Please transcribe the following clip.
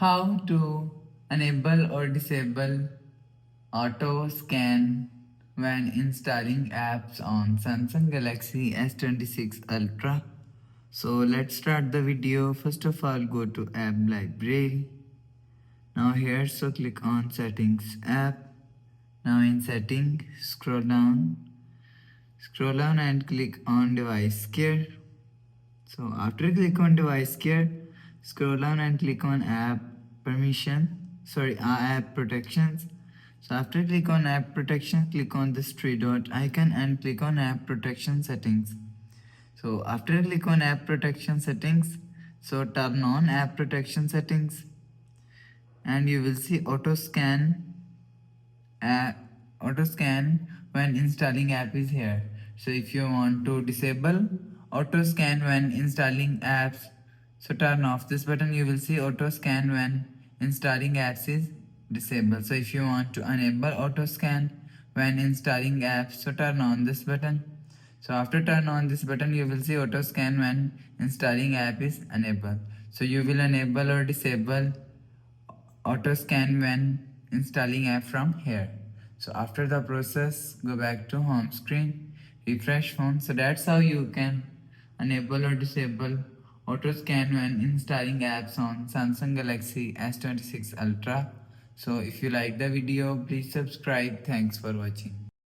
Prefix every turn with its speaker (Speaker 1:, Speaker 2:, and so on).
Speaker 1: How to enable or disable auto scan when installing apps on Samsung Galaxy S26 Ultra. So let's start the video. First of all, go to app library. Now here, so click on settings app. Now in setting, scroll down and click on device care. So after click on device care, scroll down and click on app protections. So after click on app protection, click on this three dot icon and click on app protection settings. So after click on app protection settings, so turn on app protection settings and you will see uh, auto scan when installing app is here. So if you want to disable auto scan when installing apps, so turn off this button. You will see auto scan when installing apps is disabled. So if you want to enable auto scan when installing apps, so turn on this button. So after turn on this button, you will see auto scan when installing app is enabled. So you will enable or disable auto scan when installing app from here. So after the process, go back to home screen, refresh phone. So that's how you can enable or disable auto scan when installing apps on Samsung Galaxy S26 Ultra. So if you like the video, please subscribe. Thanks for watching.